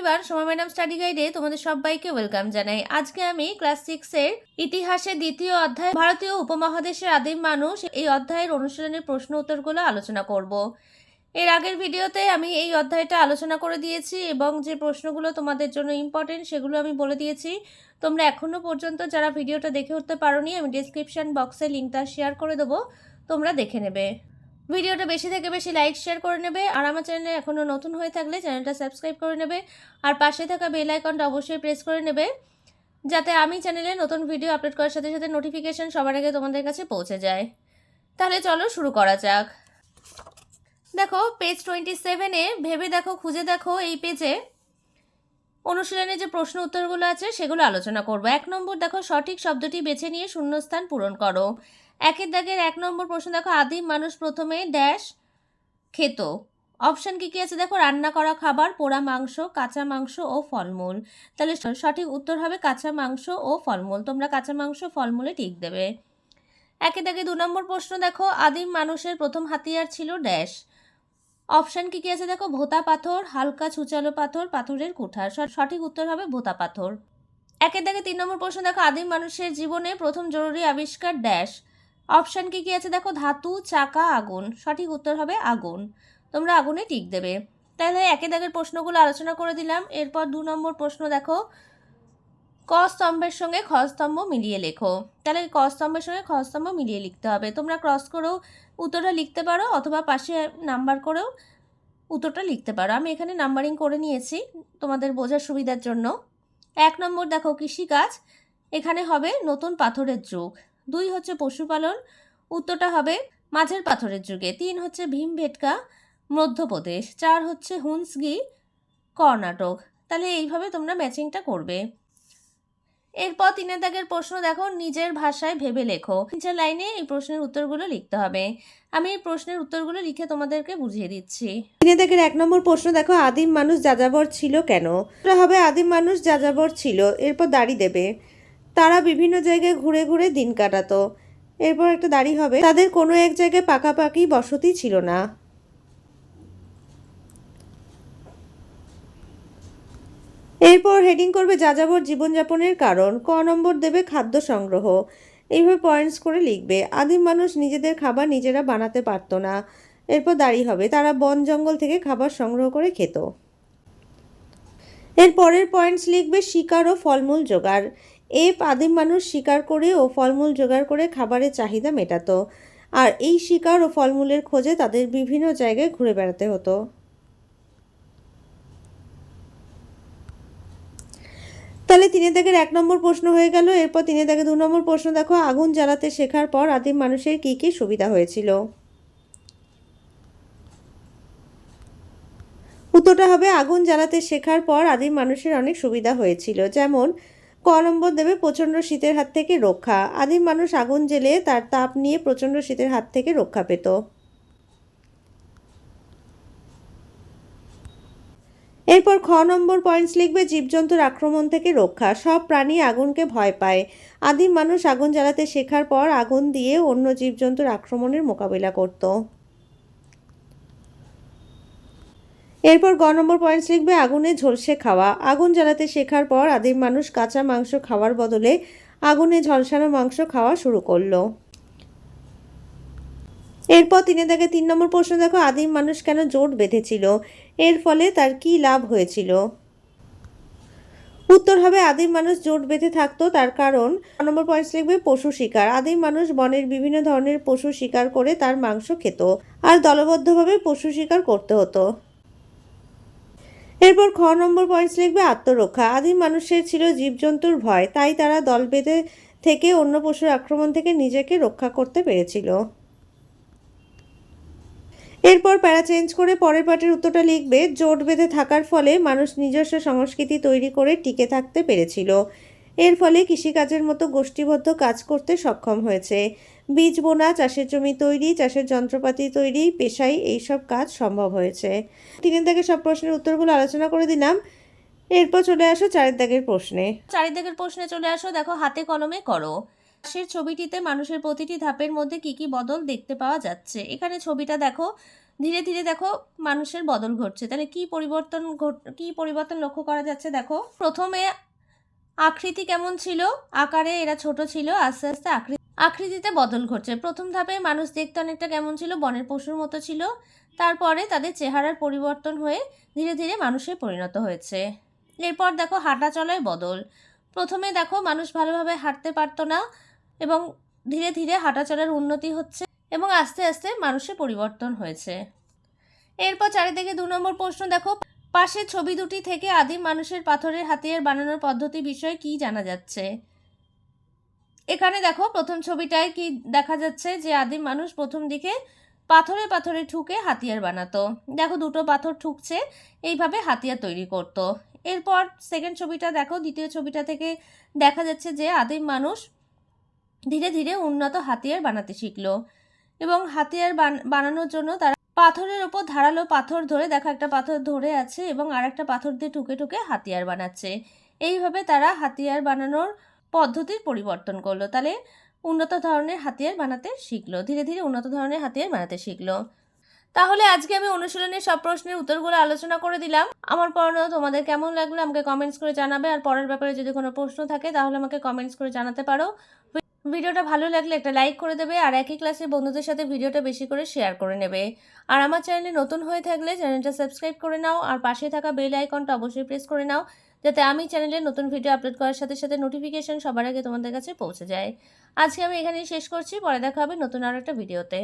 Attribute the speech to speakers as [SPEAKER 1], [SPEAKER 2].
[SPEAKER 1] Everyone, Soma madam study গাইডে তোমাদের সবাইকে welcome জানাই। আজকে আমি ক্লাস 6 এর ইতিহাসের দ্বিতীয় অধ্যায় ভারতীয় উপমহাদেশের আদিম মানুষ এই অধ্যায়ের অনুশীলনের প্রশ্ন উত্তরগুলো আলোচনা করব। এর আগের ভিডিওতে আমি এই অধ্যায়টা আলোচনা করে দিয়েছি এবং যে প্রশ্নগুলো তোমাদের জন্য ইম্পর্টেন্ট সেগুলো আমি বলে দিয়েছি। তোমরা এখনো পর্যন্ত যারা ভিডিওটা দেখে উঠতে পারোনি, আমি ডেসক্রিপশন বক্সে লিঙ্কটা শেয়ার করে দেবো, তোমরা দেখে নেবে। ভিডিওটা বেশি থেকে বেশি লাইক শেয়ার করে নেবে, আর আমার চ্যানেলে এখনও নতুন হয়ে থাকলে চ্যানেলটা সাবস্ক্রাইব করে নেবে, আর পাশে থাকা বেল আইকনটা অবশ্যই প্রেস করে নেবে যাতে আমি চ্যানেলে নতুন ভিডিও আপলোড করার সাথে সাথে নোটিফিকেশন সবার আগে তোমাদের কাছে পৌঁছে যায়। তাহলে চলো শুরু করা যাক। দেখো পেজ 27-এ ভেবে দেখো, খুঁজে দেখো, এই পেজে অনুশীলনে যে প্রশ্ন উত্তরগুলো আছে সেগুলো আলোচনা করবো। 1 নম্বর দেখো, সঠিক শব্দটি বেছে নিয়ে শূন্যস্থান পূরণ করো। 1 দাগের 1 নম্বর প্রশ্ন দেখো, আদিম মানুষ প্রথমে ড্যাশ খেত। অপশান কি আছে দেখো, রান্না করা খাবার, পোড়া মাংস, কাঁচা মাংস ও ফলমূল। তাহলে সঠিক উত্তর হবে কাঁচা মাংস ও ফলমূল। তোমরা কাঁচা মাংস ফলমূলে টিক দেবে। 1 দাগে 2 নম্বর প্রশ্ন দেখো, আদিম মানুষের প্রথম হাতিয়ার ছিল ড্যাশ। অপশান কি আছে দেখো, ভোতা পাথর, হালকা ছুচালো পাথর, পাথরের কুঠার। সঠিক উত্তর হবে ভোতা পাথর। 1 দাগে 3 নম্বর প্রশ্ন দেখো, আদিম মানুষের জীবনে প্রথম জরুরি আবিষ্কার ড্যাশ। অপশান কি আছে দেখো, ধাতু, চাকা, আগুন। সঠিক উত্তর হবে আগুন। তোমরা আগুনে টিক দেবে। তাহলে 1 দাগের প্রশ্নগুলো আলোচনা করে দিলাম। এরপর 2 নম্বর প্রশ্ন দেখো, ক স্তম্ভের সঙ্গে খ স্তম্ভ মিলিয়ে লেখো। তাহলে ক স্তম্ভের সঙ্গে খ স্তম্ভ মিলিয়ে লিখতে হবে। তোমরা ক্রস করেও উত্তরটা লিখতে পারো অথবা পাশে নাম্বার করেও উত্তরটা লিখতে পারো। আমি এখানে নাম্বারিং করে নিয়েছি তোমাদের বোঝার সুবিধার জন্য। 1 নম্বর দেখো, কৃষিকাজ, এখানে হবে নতুন পাথরের যুগ। 2 হচ্ছে পশুপালন, উত্তরটা হবে মাঝের পাথরের যুগে। 3 হচ্ছে ভীমবেটকা, মধ্যপ্রদেশ। 4 হচ্ছে হুন্সগি, কর্ণাটক। তাহলে এইভাবে তোমরা ম্যাচিংটা করবে। এরপর 3 দাগের প্রশ্ন দেখো, নিজের ভাষায় ভেবে লেখো। 3 লাইনে এই প্রশ্নের উত্তরগুলো লিখতে হবে। আমি এই প্রশ্নের উত্তরগুলো লিখে তোমাদেরকে বুঝিয়ে দিচ্ছি। 3 দাগের 1 নম্বর প্রশ্ন দেখো, আদিম মানুষ যাযাবর ছিল কেন? এটা হবে আদিম মানুষ যাযাবর ছিল। এরপর দাড়ি দেবে, তারা বিভিন্ন জায়গায় ঘুরে ঘুরে দিন কাটাতো। এরপর একটা দাড়ি হবে, তাদের কোনো এক জায়গায় পাকাপাকি বসতি ছিল না। এরপর হেডিং করবে যাযাবর জীবনযাপনের কারণ। ক নম্বর দেবে খাদ্য সংগ্রহ। এইভাবে পয়েন্টস করে লিখবে। আদিম মানুষ নিজেদের খাবার নিজেরা বানাতে পারতো না। এরপর দাড়ি হবে, তারা বন জঙ্গল থেকে খাবার সংগ্রহ করে খেত। এর পরের পয়েন্টস লিখবে শিকার ও ফলমূল জোগাড়। আদিম মানুষ শিকার করে ও ফলমূল জোগাড় করে খাবারের চাহিদা মেটাতো, আর এই শিকার ও ফলমূলের খোঁজে তাদের বিভিন্ন জায়গায় ঘুরে বেড়াতে হতো। তাহলে 3 দাগের 1 নম্বর প্রশ্ন হয়ে গেল। এরপর 3 দাগের 2 নম্বর প্রশ্ন দেখো, আগুন জ্বালাতে শেখার পর আদিম মানুষের কি কি সুবিধা হয়েছিল? উত্তরটা হবে আগুন জ্বালাতে শেখার পর আদিম মানুষের অনেক সুবিধা হয়েছিল। যেমন ক নম্বর দেবে প্রচণ্ড শীতের হাত থেকে রক্ষা। আদিম মানুষ আগুন জ্বেলে তার তাপ নিয়ে প্রচণ্ড শীতের হাত থেকে রক্ষা পেত। এরপর খ নম্বর পয়েন্টস লিখবে জীবজন্তুর আক্রমণ থেকে রক্ষা। সব প্রাণী আগুনকে ভয় পায়। আদিম মানুষ আগুন জ্বালাতে শেখার পর আগুন দিয়ে অন্য জীবজন্তুর আক্রমণের মোকাবিলা করত। এরপর গ নম্বর পয়েন্টস লিখবে আগুনে ঝলসে খাওয়া। আগুন জ্বালাতে শেখার পর আদিম মানুষ কাঁচা মাংস খাওয়ার বদলে আগুনে ঝলসানো মাংস খাওয়া শুরু করলো। এরপর 3 দাগে 3 নম্বর প্রশ্ন দেখো, আদিম মানুষ কেন জোট বেঁধেছিল? এর ফলে তার কি লাভ হয়েছিল? উত্তর হবে আদিম মানুষ জোট বেঁধে থাকতো তার কারণ। 4 নম্বর পয়েন্টস লিখবে পশু শিকার। আদিম মানুষ বনের বিভিন্ন ধরনের পশু শিকার করে তার মাংস খেত, আর দলবদ্ধভাবে পশু শিকার করতে হতো। এরপর খ নম্বর পয়েন্টস লিখবে আত্মরক্ষা। আদিম মানুষের ছিল জীবজন্তুর ভয়, তাই তারা দল বেঁধে থেকে অন্য পশুর আক্রমণ থেকে নিজেকে রক্ষা করতে পেরেছিল। এরপর প্যারা চেঞ্জ করে পরের পার্টের উত্তরটা লিখবে জোট বেঁধে থাকার ফলে মানুষ নিজস্ব সংস্কৃতি তৈরি করে টিকে থাকতে পেরেছিল। এর ফলে কৃষিকাজের মতো গোষ্ঠীবদ্ধ কাজ করতে সক্ষম হয়েছে। বীজ বোনা, চাষের জমি তৈরি, চাষের যন্ত্রপাতি তৈরি, পেশায় এইসব কাজ সম্ভব হয়েছে। 3 দাগের সব প্রশ্নের উত্তরগুলো আলোচনা করে দিলাম। এরপর চলে আসো 4 দাগের প্রশ্নে। 4 দাগের প্রশ্নে চলে আসো, দেখো হাতে কলমে করো। পাশের ছবিটিতে মানুষের প্রতিটি ধাপের মধ্যে কি কি বদল দেখতে পাওয়া যাচ্ছে। এখানে ছবিটা দেখো, ধীরে ধীরে দেখো মানুষের বদল ঘটছে। তাহলে কি পরিবর্তন লক্ষ্য করা যাচ্ছে দেখো। প্রথমে আকৃতি কেমন ছিল, আকারে এরা ছোট ছিল, আস্তে আস্তে আকৃতিতে বদল ঘটছে। প্রথম ধাপে মানুষ দেখতে অনেকটা কেমন ছিল, বনের পশুর মতো ছিল। তারপরে তাদের চেহারার পরিবর্তন হয়ে ধীরে ধীরে মানুষে পরিণত হয়েছে। এরপর দেখো হাঁটা চলায় বদল। প্রথমে দেখো মানুষ ভালোভাবে হাঁটতে পারতো না, এবং ধীরে ধীরে হাঁটা চলার উন্নতি হচ্ছে এবং আস্তে আস্তে মানুষের পরিবর্তন হয়েছে। এরপর চারিদিকে 2 নম্বর প্রশ্ন দেখো, পাশের ছবি দুটি থেকে আদিম মানুষের পাথরের হাতিয়ার বানানোর পদ্ধতি বিষয়ে কি জানা যাচ্ছে। এখানে দেখো প্রথম ছবিটায় কি দেখা যাচ্ছে, যে আদিম মানুষ প্রথম দিকে পাথরে পাথরে ঠুকে হাতিয়ার বানাতো। দেখো দুটো পাথর ঠুকছে, এইভাবে হাতিয়ার তৈরি করত। এরপর সেকেন্ড ছবিটা দেখো, দ্বিতীয় ছবিটা থেকে দেখা যাচ্ছে যে আদিম মানুষ ধীরে ধীরে উন্নত হাতিয়ার বানাতে শিখলো, এবং হাতিয়ার বানানোর জন্য তারা পাথরের ওপর ধারালো পাথর ধরে, দেখো একটা পাথর ধরে আছে এবং আর একটা পাথর দিয়ে ঠুকে ঠুকে হাতিয়ার বানাচ্ছে। এইভাবে তারা হাতিয়ার বানানোর পদ্ধতির পরিবর্তন করলো। তাহলে উন্নত ধরনের হাতিয়ার বানাতে শিখলো, ধীরে ধীরে উন্নত ধরনের হাতিয়ার বানাতে শিখলো। তাহলে আজকে আমি অনুশীলনের সব প্রশ্নের উত্তরগুলো আলোচনা করে দিলাম। আমার পড়ানো তোমাদের কেমন লাগলো আমাকে কমেন্টস করে জানাবে, আর পরের ব্যাপারে যদি কোনো প্রশ্ন থাকে তাহলে আমাকে কমেন্টস করে জানাতে পারো। ভিডিওটা ভালো লাগলে একটা লাইক করে দেবে, আর একই ক্লাসের বন্ধুদের সাথে ভিডিওটা বেশি করে শেয়ার করে নেবে। আর আমার চ্যানেলে নতুন হয়ে থাকলে চ্যানেলটা সাবস্ক্রাইব করে নাও, আর পাশে থাকা বেল আইকনটা অবশ্যই প্রেস করে নাও, যাতে আমি চ্যানেলে নতুন ভিডিও আপলোড করার সাথে সাথে নোটিফিকেশন সবার আগে তোমাদের কাছে পৌঁছে যায়। আজকে আমি এখানেই শেষ করছি, পরে দেখা হবে নতুন আরও একটা ভিডিওতে।